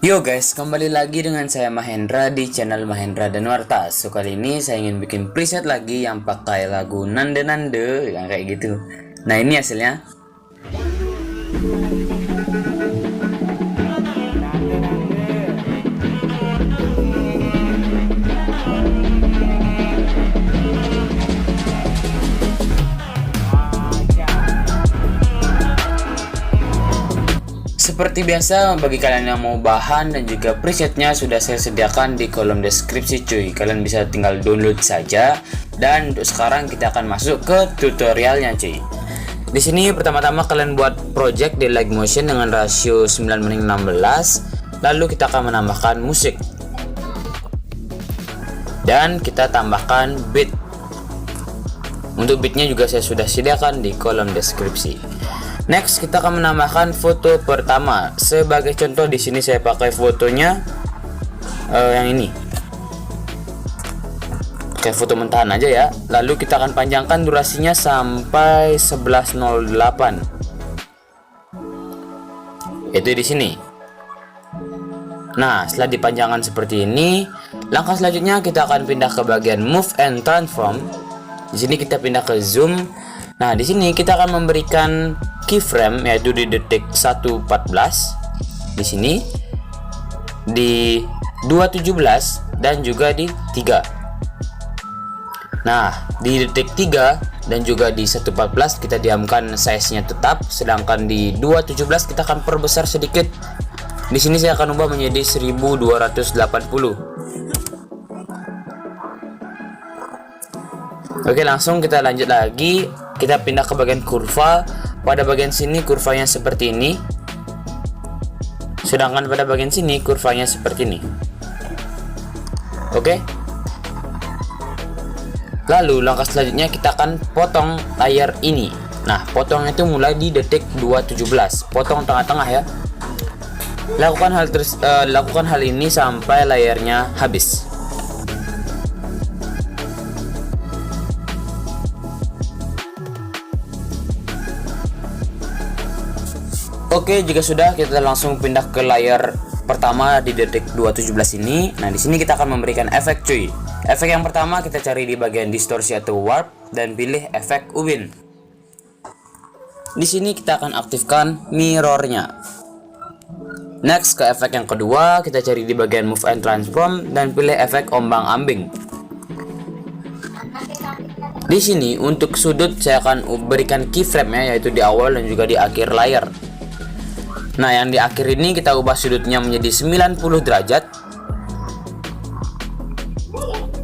Yo guys, kembali lagi dengan saya Mahendra di channel Mahendra Danuarta. So kali ini saya ingin bikin preset lagi yang pakai lagu Nande Nande yang kayak gitu. Nah ini hasilnya. Seperti biasa, bagi kalian yang mau bahan dan juga presetnya sudah saya sediakan di kolom deskripsi cuy. Kalian bisa tinggal download saja. Dan untuk sekarang kita akan masuk ke tutorialnya cuy. Di sini pertama-tama kalian buat project di Light Motion dengan rasio 9:16. Lalu kita akan menambahkan musik. Dan kita tambahkan beat. Untuk beatnya juga saya sudah sediakan di kolom deskripsi. Next, kita akan menambahkan foto pertama. Sebagai contoh di sini saya pakai fotonya yang ini. Oke, foto mentahan aja ya. Lalu kita akan panjangkan durasinya sampai 11:08. Itu di sini. Nah, setelah dipanjangkan seperti ini, langkah selanjutnya kita akan pindah ke bagian Move and Transform. Di sini kita pindah ke Zoom. Nah, di sini kita akan memberikan keyframe yaitu di detik 1:14 di sini, di 2:17 dan juga di 3. Nah, di detik 3 dan juga di 1:14 kita diamkan size-nya tetap, sedangkan di 2:17 kita akan perbesar sedikit. Di sini saya akan ubah menjadi 1280. Oke, langsung kita lanjut lagi. Kita pindah ke bagian kurva. Pada bagian sini kurvanya seperti ini, sedangkan pada bagian sini kurvanya seperti ini. Oke. Lalu langkah selanjutnya kita akan potong layar ini. Nah, potongnya itu mulai di detik 2:17. Potong tengah-tengah ya. Lakukan hal ini sampai layarnya habis. Oke, jika sudah, kita langsung pindah ke layar pertama di detik 2:17 ini. Nah, di sini kita akan memberikan efek cuy. Efek yang pertama kita cari di bagian distorsi atau warp dan pilih efek ubin. Di sini kita akan aktifkan mirrornya. Next, ke efek yang kedua, kita cari di bagian move and transform dan pilih efek ombang-ambing. Di sini untuk sudut saya akan berikan keyframe-nya yaitu di awal dan juga di akhir layar. Nah, yang di akhir ini kita ubah sudutnya menjadi 90 derajat.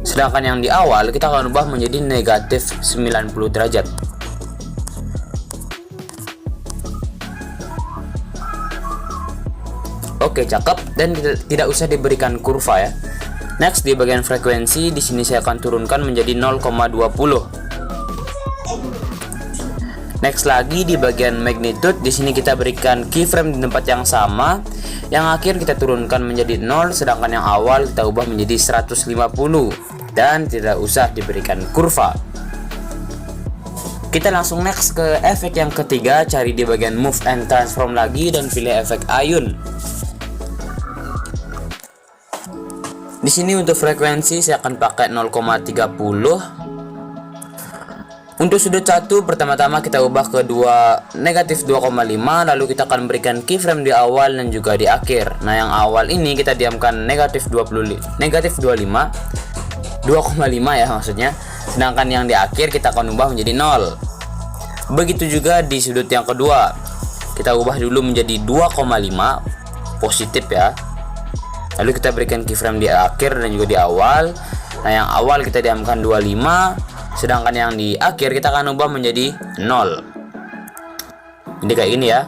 Sedangkan yang di awal kita akan ubah menjadi negatif 90 derajat. Oke, cakep, dan tidak usah diberikan kurva ya. Next, di bagian frekuensi di sini saya akan turunkan menjadi 0,20. Next lagi di bagian magnitude, di sini kita berikan keyframe di tempat yang sama. Yang akhir kita turunkan menjadi 0, sedangkan yang awal kita ubah menjadi 150 dan tidak usah diberikan kurva. Kita langsung next ke efek yang ketiga, cari di bagian move and transform lagi dan pilih efek ayun. Di sini untuk frekuensi saya akan pakai 0,30. Untuk sudut 1 pertama-tama kita ubah ke negatif 2,5, lalu kita akan berikan keyframe di awal dan juga di akhir. Nah, yang awal ini kita diamkan negatif 25, 2,5 ya maksudnya. Sedangkan yang di akhir kita akan ubah menjadi 0. Begitu juga di sudut yang kedua. Kita ubah dulu menjadi 2,5 positif ya. Lalu kita berikan keyframe di akhir dan juga di awal. Nah, yang awal kita diamkan 25. Sedangkan yang di akhir kita akan ubah menjadi 0. Jadi kayak gini ya.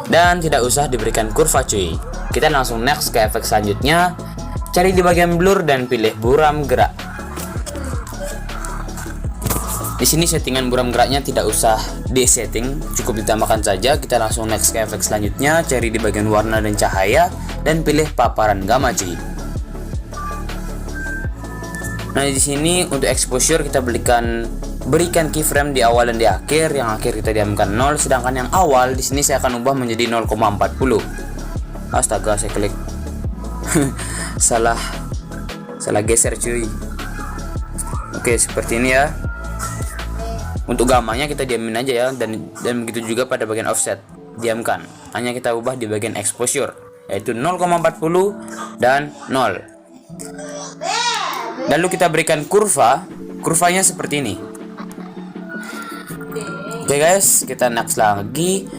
Dan tidak usah diberikan kurva cuy. Kita langsung next ke efek selanjutnya. Cari di bagian blur dan pilih buram gerak. Di sini settingan buram geraknya tidak usah di-setting, cukup ditambahkan saja. Kita langsung next ke efek selanjutnya. Cari di bagian warna dan cahaya dan pilih paparan gamma cuy. Nah, di sini untuk exposure kita berikan keyframe di awal dan di akhir. Yang akhir kita diamkan 0, sedangkan yang awal di sini saya akan ubah menjadi 0,40. Astaga, saya klik. salah geser cuy. Oke, seperti ini ya. Untuk gamanya kita diamin aja ya, dan begitu juga pada bagian offset, diamkan. Hanya kita ubah di bagian exposure, yaitu 0,40 dan 0. Lalu kita berikan kurvanya seperti ini. Oke guys, kita next lagi.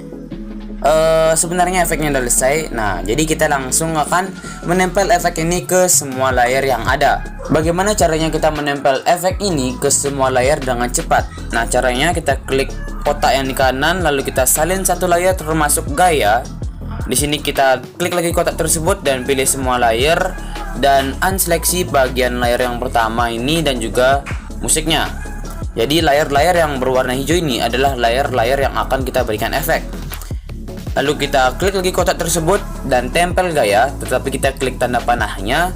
Sebenarnya efeknya udah selesai. Nah, jadi kita langsung akan menempel efek ini ke semua layer yang ada. Bagaimana caranya kita menempel efek ini ke semua layer dengan cepat? Nah, caranya kita klik kotak yang di kanan, lalu kita salin satu layer termasuk gaya. Di sini kita klik lagi kotak tersebut dan pilih semua layer dan unseleksi bagian layer yang pertama ini dan juga musiknya. Jadi layar-layar yang berwarna hijau ini adalah layar-layar yang akan kita berikan efek. Lalu kita klik lagi kotak tersebut dan tempel gaya, tetapi kita klik tanda panahnya,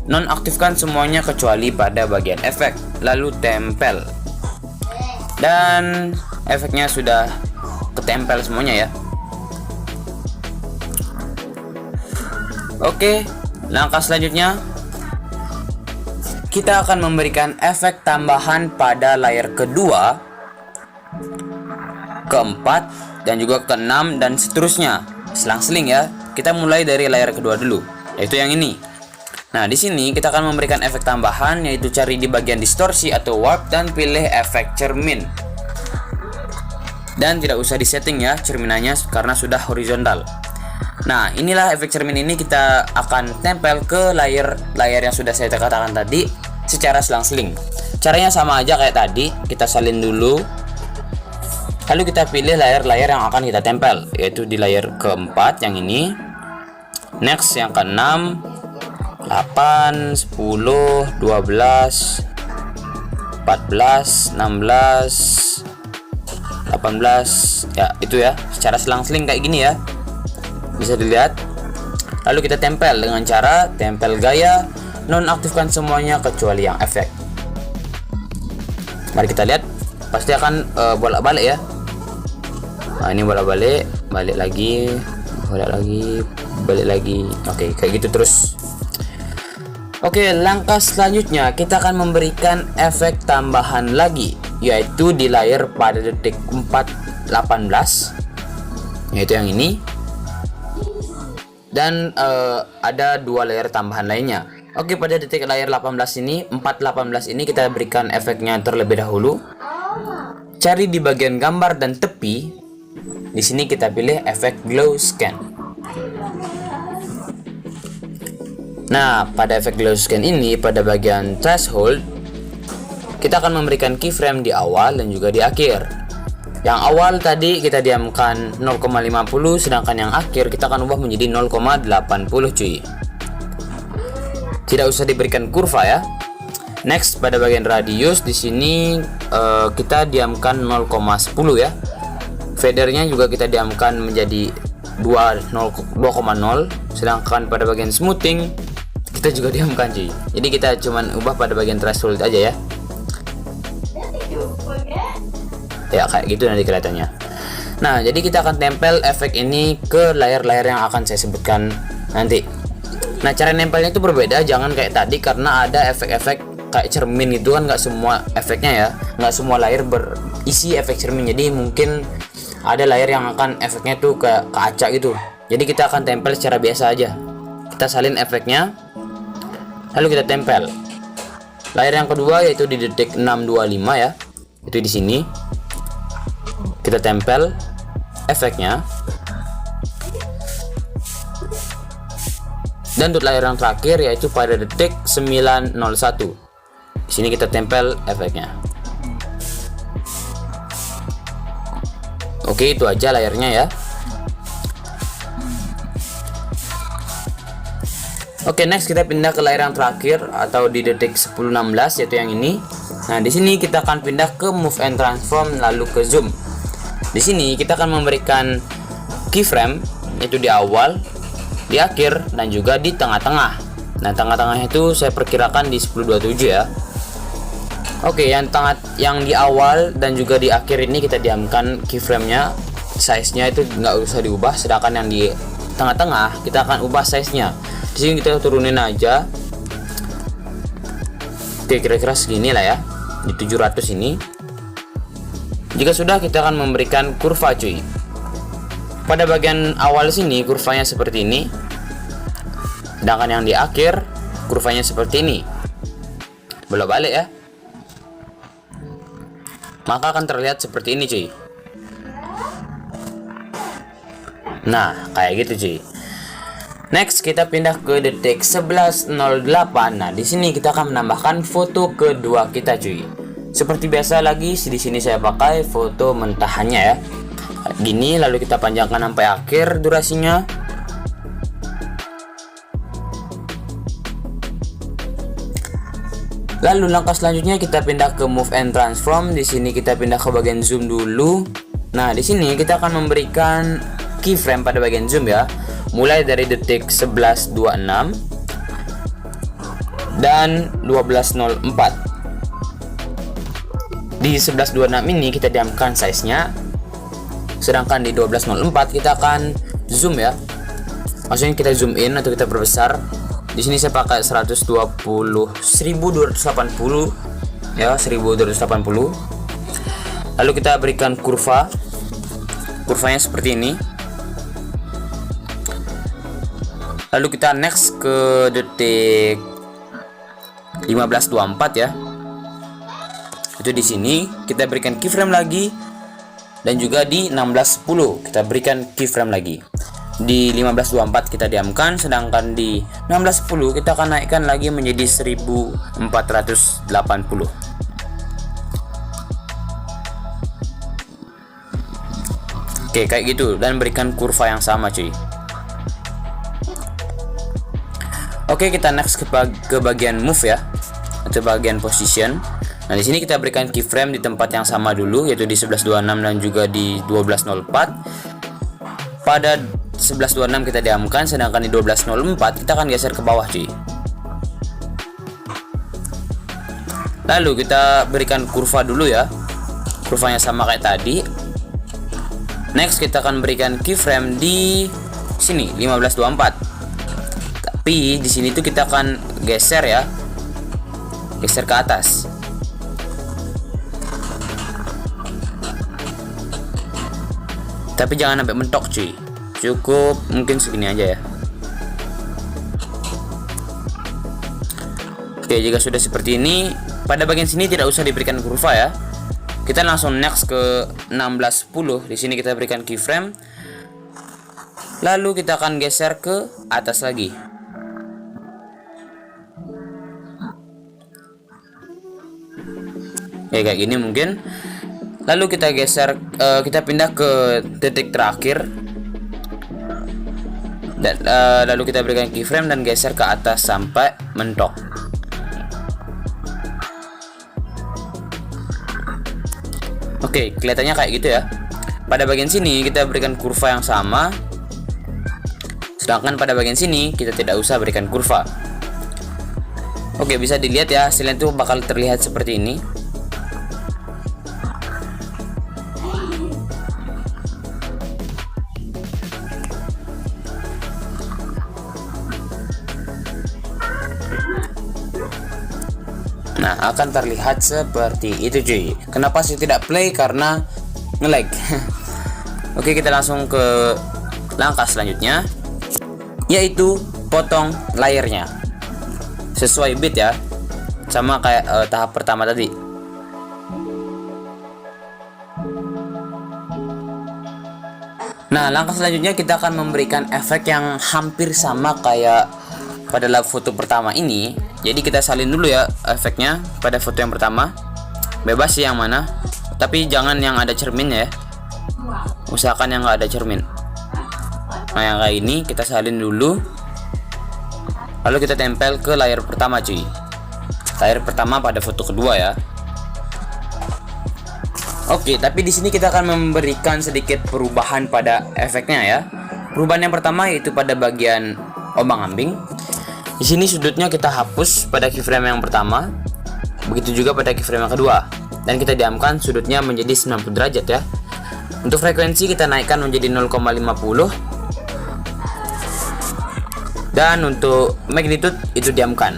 nonaktifkan semuanya kecuali pada bagian efek, lalu tempel. Dan efeknya sudah ketempel semuanya ya. Oke, langkah selanjutnya kita akan memberikan efek tambahan pada layer kedua, keempat, dan juga ke-6 dan seterusnya. Selang-seling ya. Kita mulai dari layer kedua dulu, yaitu yang ini. Nah, di sini kita akan memberikan efek tambahan, yaitu cari di bagian distorsi atau warp dan pilih efek cermin. Dan tidak usah disetting ya cerminannya karena sudah horizontal. Nah, inilah efek cermin ini kita akan tempel ke layer yang sudah saya katakan tadi secara selang-seling. Caranya sama aja kayak tadi, kita salin dulu. Lalu kita pilih layer-layer yang akan kita tempel, yaitu di layer keempat yang ini, next yang ke-6, 8, 10, 12, 14, 16, 18, ya itu ya, secara selang-seling kayak gini ya, bisa dilihat. Lalu kita tempel dengan cara tempel gaya, nonaktifkan semuanya kecuali yang efek. Mari kita lihat, pasti akan bolak-balik ya. Nah, ini bolak-balik, balik lagi, balik lagi. Oke, kayak gitu terus. Oke, langkah selanjutnya kita akan memberikan efek tambahan lagi, yaitu di layer pada detik 4:18, yaitu yang ini. Dan ada dua layer tambahan lainnya. Oke, pada detik layer 18 ini, 4:18 ini kita berikan efeknya terlebih dahulu. Cari di bagian gambar dan tepi. Di sini kita pilih efek glow scan. Nah, pada efek glow scan ini pada bagian threshold kita akan memberikan keyframe di awal dan juga di akhir. Yang awal tadi kita diamkan 0,50, sedangkan yang akhir kita akan ubah menjadi 0,80 cuy. Tidak usah diberikan kurva ya. Next, pada bagian radius di sini kita diamkan 0,10 ya. Fadernya juga kita diamkan menjadi 2,0, sedangkan pada bagian smoothing kita juga diamkan cuy. Jadi kita cuman ubah pada bagian threshold aja ya. Ya kayak gitu nanti kelihatannya. Nah, jadi kita akan tempel efek ini ke layer-layer yang akan saya sebutkan nanti. Nah, cara nempelnya itu berbeda, jangan kayak tadi karena ada efek-efek kayak cermin itu kan, nggak semua efeknya ya, nggak semua layer berisi efek cermin. Jadi mungkin ada layer yang akan efeknya tuh ke kaca gitu. Jadi kita akan tempel secara biasa aja. Kita salin efeknya, lalu kita tempel. Layer yang kedua yaitu di detik 6:25 ya, itu di sini. Kita tempel efeknya. Dan untuk layer yang terakhir yaitu pada detik 9:01. Di sini kita tempel efeknya. Oke, itu aja layarnya ya. Oke, next kita pindah ke layer yang terakhir atau di detik 10:16 yaitu yang ini. Nah, di sini kita akan pindah ke move and transform lalu ke zoom. Di sini kita akan memberikan keyframe yaitu di awal, di akhir, dan juga di tengah-tengah. Nah, tengah-tengahnya itu saya perkirakan di 10:27 ya. Oke, yang di awal dan juga di akhir ini kita diamkan keyframe-nya, size-nya itu nggak usah diubah, sedangkan yang di tengah-tengah, kita akan ubah size-nya. Di sini kita turunin aja. Oke, kira-kira segini lah ya. Di 700 ini. Jika sudah, kita akan memberikan kurva cuy. Pada bagian awal sini kurvanya seperti ini. Sedangkan yang di akhir kurvanya seperti ini. Bolak balik ya. Maka akan terlihat seperti ini cuy. Nah, kayak gitu cuy. Next kita pindah ke detik 11.08. Nah, di sini kita akan menambahkan foto kedua kita cuy. Seperti biasa lagi, di sini saya pakai foto mentahannya ya. Gini, lalu kita panjangkan sampai akhir durasinya. Lalu langkah selanjutnya kita pindah ke move and transform. Di sini kita pindah ke bagian zoom dulu. Nah, di sini kita akan memberikan keyframe pada bagian zoom ya. Mulai dari detik 11.26 dan 12.04. Di 11.26 ini kita diamkan size-nya. Sedangkan di 12.04 kita akan zoom ya. Maksudnya kita zoom in atau kita perbesar. Di sini saya pakai 1280 ya, 1280. Lalu kita berikan kurva. Kurvanya seperti ini. Lalu kita next ke detik 15.24 ya. Itu di sini kita berikan keyframe lagi, dan juga di 16.10 kita berikan keyframe lagi. Di 15.24 kita diamkan, sedangkan di 16.10 kita akan naikkan lagi menjadi 1480. Oke, kayak gitu, dan berikan kurva yang sama cuy. Oke, kita next ke bagian move ya, atau bagian position. Nah, di sini kita berikan keyframe di tempat yang sama dulu, yaitu di 11.26 dan juga di 12.04. Pada 11.26 kita diamkan, sedangkan di 12.04 kita akan geser ke bawah cuy. Lalu kita berikan kurva dulu ya. Kurvanya sama kayak tadi. Next kita akan berikan keyframe di sini 15.24. Tapi di sini tuh kita akan geser ya. Geser ke atas. Tapi jangan sampai mentok cuy. Cukup mungkin segini aja ya. Oke, jika sudah seperti ini, pada bagian sini tidak usah diberikan kurva ya. Kita langsung next ke 16.10. Di sini kita berikan keyframe. Lalu kita akan geser ke atas lagi. Oke, kayak gini mungkin. Lalu kita geser, kita pindah ke detik terakhir, dan lalu kita berikan keyframe dan geser ke atas sampai mentok. Oke, kelihatannya kayak gitu ya. Pada bagian sini kita berikan kurva yang sama, sedangkan pada bagian sini kita tidak usah berikan kurva. Oke, bisa dilihat ya, hasilnya itu bakal terlihat seperti ini. Nah, akan terlihat seperti itu cuy. Kenapa sih tidak play? Karena nge-lag. Oke, kita langsung ke langkah selanjutnya, yaitu potong layernya sesuai bit ya, sama kayak tahap pertama tadi. Nah, langkah selanjutnya kita akan memberikan efek yang hampir sama kayak pada foto pertama ini. Jadi kita salin dulu ya efeknya pada foto yang pertama. Bebas sih yang mana, tapi jangan yang ada cerminnya ya. Usahakan yang nggak ada cermin. Nah, yang kayak ini kita salin dulu. Lalu kita tempel ke layar pertama cuy. Layar pertama pada foto kedua ya. Oke, tapi di sini kita akan memberikan sedikit perubahan pada efeknya ya. Perubahan yang pertama yaitu pada bagian ombang-ambing. Di sini sudutnya kita hapus pada keyframe yang pertama, begitu juga pada keyframe yang kedua, dan kita diamkan sudutnya menjadi 90 derajat ya. Untuk frekuensi kita naikkan menjadi 0,50. Dan untuk magnitude itu diamkan.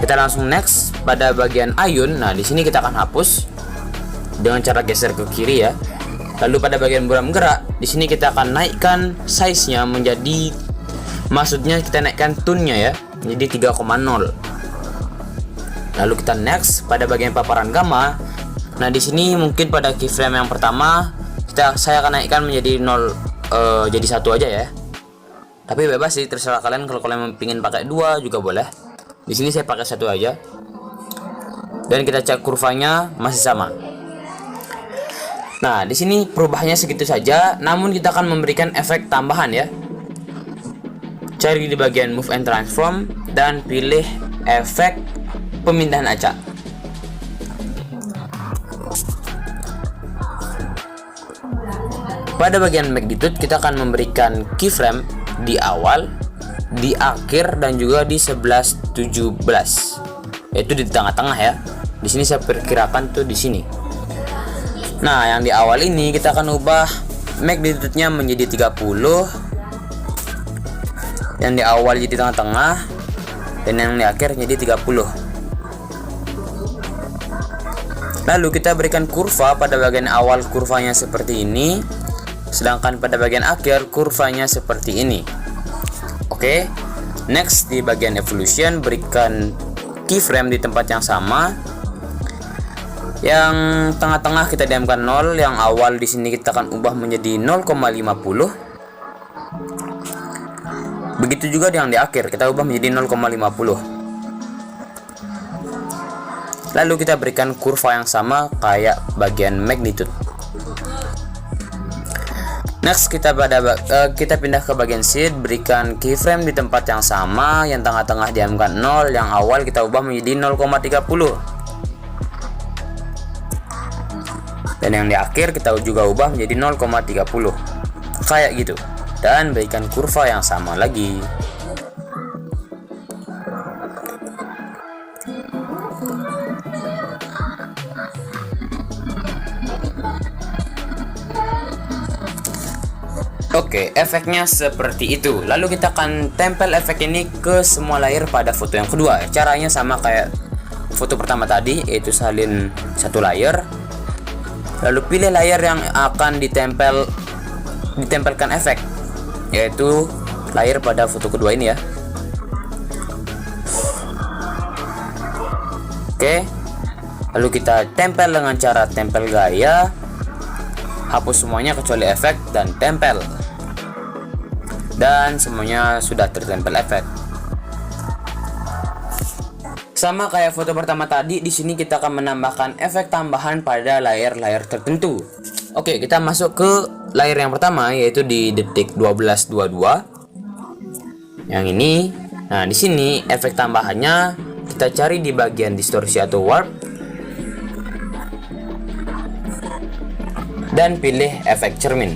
Kita langsung next pada bagian ayun. Nah, di sini kita akan hapus dengan cara geser ke kiri ya. Lalu pada bagian buram gerak, di sini kita akan naikkan size-nya menjadi, maksudnya kita naikkan tone-nya ya, menjadi 3,0. Lalu kita next pada bagian paparan gamma. Nah, di sini mungkin pada keyframe yang pertama saya akan naikkan menjadi 0, jadi 1 aja ya. Tapi bebas sih, terserah kalian. Kalau kalian ingin pakai 2 juga boleh. Di sini saya pakai 1 aja. Dan kita cek kurvanya masih sama. Nah, di sini perubahannya segitu saja, namun kita akan memberikan efek tambahan ya. Cari di bagian move and transform dan pilih efek pemindahan acak. Pada bagian magnitude kita akan memberikan keyframe di awal, di akhir, dan juga di 11-17, yaitu di tengah-tengah ya. Di sini saya perkirakan tuh di sini. Nah, yang di awal ini kita akan ubah magnitude-nya menjadi 30, yang di awal jadi tengah-tengah, dan yang di akhir jadi 30. Lalu kita berikan kurva. Pada bagian awal kurvanya seperti ini, sedangkan pada bagian akhir kurvanya seperti ini. Oke, next di bagian evolution berikan keyframe di tempat yang sama. Yang tengah-tengah kita diamkan 0, yang awal di sini kita akan ubah menjadi 0,50. Begitu juga yang di akhir kita ubah menjadi 0,50. Lalu kita berikan kurva yang sama kayak bagian magnitude. Next kita pindah ke bagian seed, berikan keyframe di tempat yang sama, yang tengah-tengah diamkan 0, yang awal kita ubah menjadi 0,30. Dan yang di akhir kita juga ubah menjadi 0,30. Kayak gitu. Dan berikan kurva yang sama lagi. Oke, efeknya seperti itu. Lalu kita akan tempel efek ini ke semua layer pada foto yang kedua. Caranya sama kayak foto pertama tadi, yaitu salin satu layer. Lalu pilih layer yang akan ditempelkan efek, yaitu layer pada foto kedua ini ya. Oke. Lalu kita tempel dengan cara tempel gaya. Hapus semuanya kecuali efek dan tempel. Dan semuanya sudah tertempel efek. Sama kayak foto pertama tadi, di sini kita akan menambahkan efek tambahan pada layer-layer tertentu. Oke, kita masuk ke layer yang pertama, yaitu di detik 12.22. Yang ini. Nah, di sini efek tambahannya kita cari di bagian distorsi atau warp. Dan pilih efek cermin.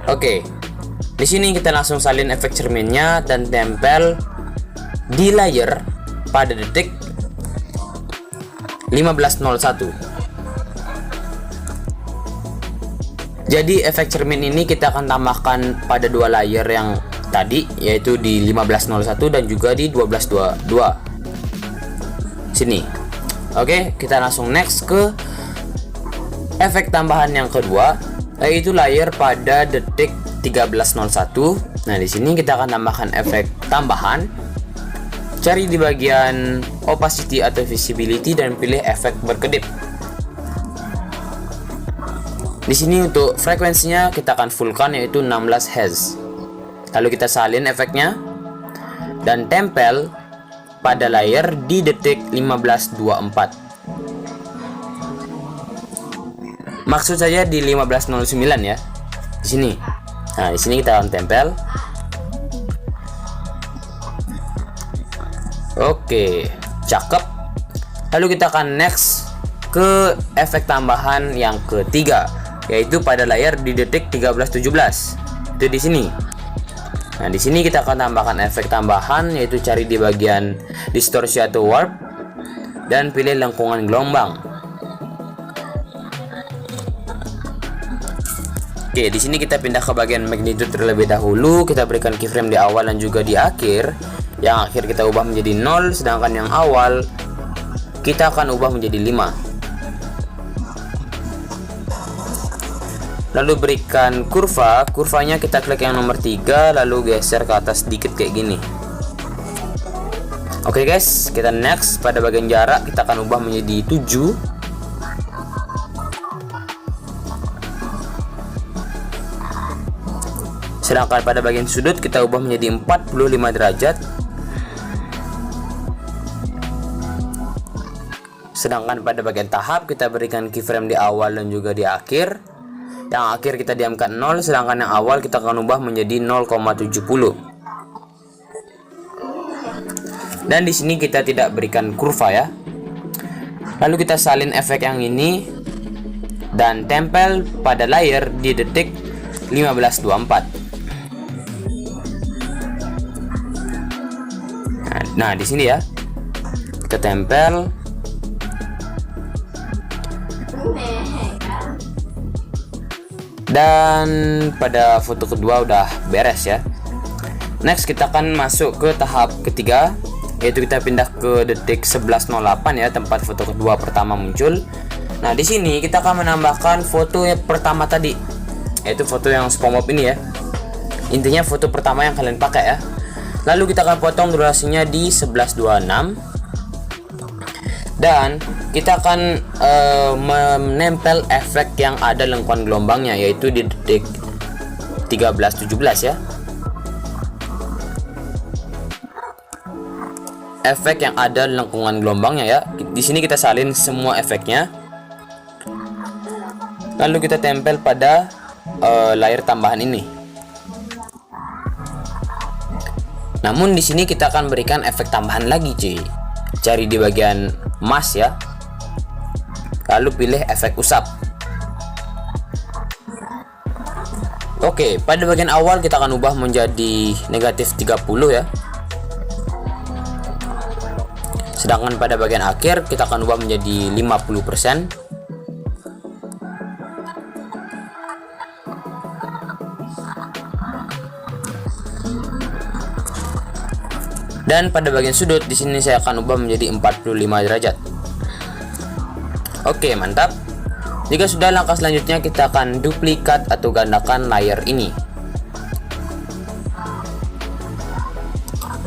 Oke, di sini kita langsung salin efek cerminnya dan tempel di layer pada detik 15.01. Jadi efek cermin ini kita akan tambahkan pada dua layer yang tadi, yaitu di 15.01 dan juga di 12.22 sini. Oke, kita langsung next ke efek tambahan yang kedua, yaitu layer pada detik 13.01. Nah, di sini kita akan tambahkan efek tambahan. Cari di bagian opacity atau visibility dan pilih efek berkedip. Di sini untuk frekuensinya kita akan fullkan, yaitu 16 Hz. Lalu kita salin efeknya dan tempel pada layer di detik 15.24. Maksud saya di 15.09 ya. Di sini. Nah, di sini kita akan tempel. Oke, cakep. Lalu kita akan next ke efek tambahan yang ketiga, yaitu pada layer di detik 13.17. Itu di sini. Nah, di sini kita akan tambahkan efek tambahan, yaitu cari di bagian distorsi atau warp dan pilih lengkungan gelombang. Oke, di sini kita pindah ke bagian magnitude terlebih dahulu. Kita berikan keyframe di awal dan juga di akhir. Yang akhir kita ubah menjadi 0, sedangkan yang awal kita akan ubah menjadi 5. Lalu berikan kurvanya kita klik yang nomor 3, lalu geser ke atas sedikit kayak gini. Oke guys, kita next. Pada bagian jarak kita akan ubah menjadi 7. Sedangkan pada bagian sudut kita ubah menjadi 45 derajat. Sedangkan pada bagian tahap kita berikan keyframe di awal dan juga di akhir. Yang akhir kita diamkan 0, sedangkan yang awal kita akan ubah menjadi 0,70. Dan di sini kita tidak berikan kurva ya. Lalu kita salin efek yang ini dan tempel pada layer di detik 15.24. Nah, di sini ya. Kita tempel. Dan pada foto kedua udah beres ya. Next kita akan masuk ke tahap ketiga, yaitu kita pindah ke detik 11.08 ya, tempat foto kedua pertama muncul. Nah, di sini kita akan menambahkan foto yang pertama tadi, yaitu foto yang SpongeBob ini ya. Intinya foto pertama yang kalian pakai ya. Lalu kita akan potong durasinya di 11.26. Dan kita akan menempel efek yang ada lengkungan gelombangnya, yaitu di detik 13.17 ya. Efek yang ada lengkungan gelombangnya ya. Di sini kita salin semua efeknya. Lalu kita tempel pada layar tambahan ini. Namun di sini kita akan berikan efek tambahan lagi cuy. Cari di bagian mask ya, lalu pilih efek usap. Oke, pada bagian awal kita akan ubah menjadi negatif 30 ya, sedangkan pada bagian akhir kita akan ubah menjadi 50%. Dan pada bagian sudut di sini saya akan ubah menjadi 45 derajat. Oke, mantap. Jika sudah, langkah selanjutnya kita akan duplikat atau gandakan layer ini.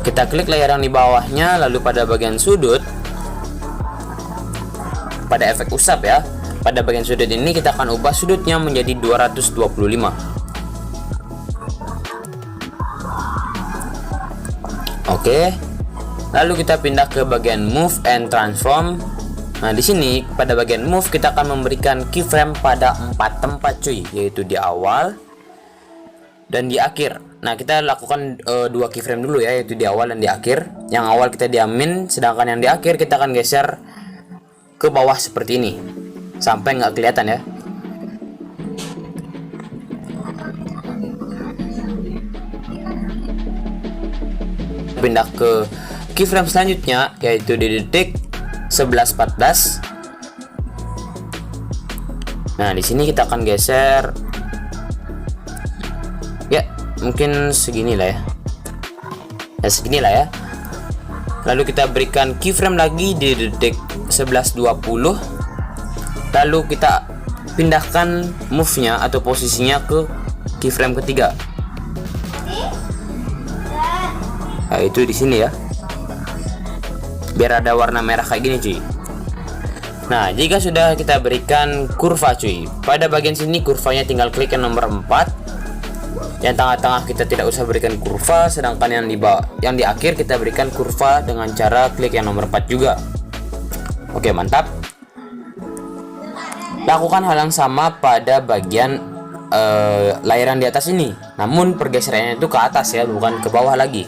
Kita klik layer yang di bawahnya, lalu pada bagian sudut, pada efek usap ya, pada bagian sudut ini kita akan ubah sudutnya menjadi 225. Oke, lalu kita pindah ke bagian move and transform. Nah, di sini pada bagian move kita akan memberikan keyframe pada 4 tempat cuy, yaitu di awal dan di akhir. Nah, kita lakukan 2 keyframe dulu ya, yaitu di awal dan di akhir. Yang awal kita diamin, sedangkan yang di akhir kita akan geser ke bawah seperti ini sampai nggak kelihatan ya. Pindah ke keyframe selanjutnya, yaitu di detik 11.14. Nah, di sini kita akan geser ya, mungkin segini lah ya. Segini lah ya. Lalu kita berikan keyframe lagi di detik 11.20. Lalu kita pindahkan move-nya atau posisinya ke keyframe ketiga. Nah, itu di sini ya, biar ada warna merah kayak gini cuy. Nah, jika sudah, kita berikan kurva cuy. Pada bagian sini kurvanya tinggal klik yang nomor 4. Yang tengah-tengah kita tidak usah berikan kurva, sedangkan yang di akhir kita berikan kurva dengan cara klik yang nomor 4 juga. Oke, mantap. Lakukan hal yang sama pada bagian layaran di atas ini, namun pergeserannya itu ke atas ya, bukan ke bawah lagi.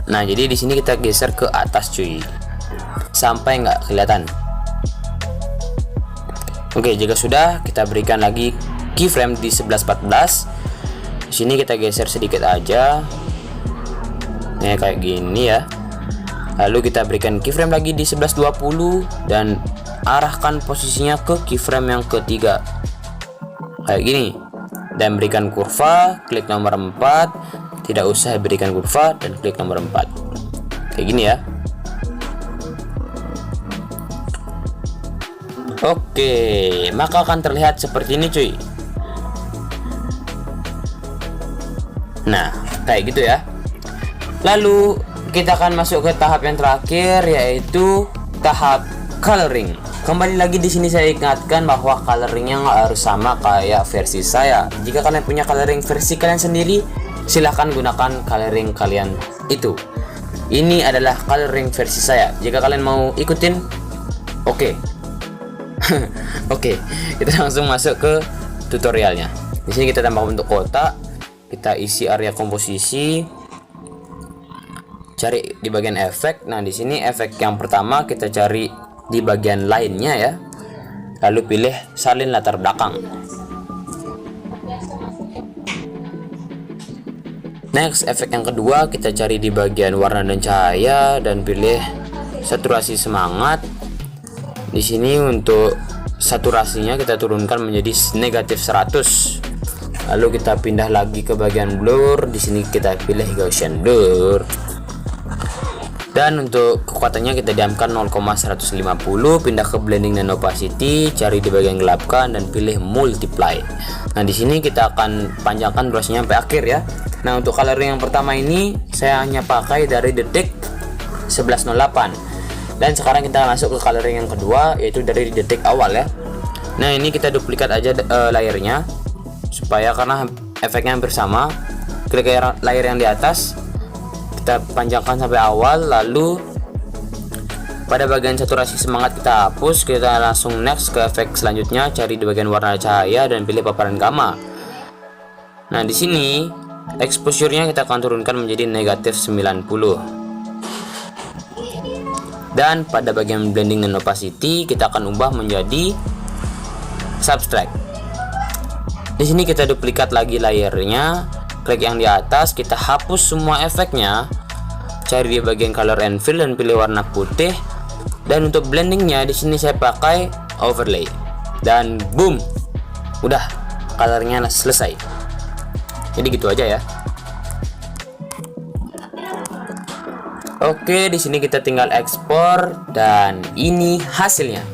Nah, jadi di sini kita geser ke atas cuy, sampai nggak kelihatan. Oke, jika sudah, kita berikan lagi keyframe di 11.14. Di sini kita geser sedikit aja, nih kayak gini ya. Lalu kita berikan keyframe lagi di 11.20 dan arahkan posisinya ke keyframe yang ketiga kayak gini, dan berikan kurva, klik nomor 4, tidak usah berikan kurva dan klik nomor 4 kayak gini ya. Oke, maka akan terlihat seperti ini cuy. Nah, kayak gitu ya. Lalu kita akan masuk ke tahap yang terakhir, yaitu tahap coloring. Kembali lagi di sini saya ingatkan bahwa coloringnya nggak harus sama kayak versi saya. Jika kalian punya coloring versi kalian sendiri, silahkan gunakan coloring kalian itu. Ini adalah coloring versi saya. Jika kalian mau ikutin, oke. Oke, kita langsung masuk ke tutorialnya. Di sini kita tambah bentuk kotak, kita isi area komposisi, cari di bagian efek. Nah, di sini efek yang pertama kita cari di bagian lainnya ya. Lalu pilih salin latar belakang. Next, efek yang kedua kita cari di bagian warna dan cahaya dan pilih saturasi semangat. Di sini untuk saturasinya kita turunkan menjadi negatif 100. Lalu kita pindah lagi ke bagian blur. Di sini kita pilih Gaussian blur. Dan untuk kekuatannya kita diamkan 0,150. Pindah ke blending dan opacity, cari di bagian gelapkan dan pilih multiply. Nah, di sini kita akan panjangkan durasinya sampai akhir ya. Nah, untuk coloring yang pertama ini saya hanya pakai dari detik 11.08. Dan sekarang kita masuk ke coloring yang kedua, yaitu dari detik awal ya. Nah, ini kita duplikat aja layernya supaya karena efeknya hampir sama. Klik layer yang di atas, kita panjangkan sampai awal. Lalu pada bagian saturasi semangat kita hapus. Kita langsung next ke efek selanjutnya, cari di bagian warna cahaya dan pilih paparan gamma. Nah, di sini exposure-nya kita akan turunkan menjadi negatif 90. Dan pada bagian blending dan opacity kita akan ubah menjadi subtract. Di sini kita duplikat lagi layernya, klik yang di atas, kita hapus semua efeknya, cari di bagian color and fill dan pilih warna putih. Dan untuk blendingnya di sini saya pakai overlay. Dan boom, udah colornya selesai. Jadi gitu aja ya. Oke, di sini kita tinggal ekspor dan ini hasilnya.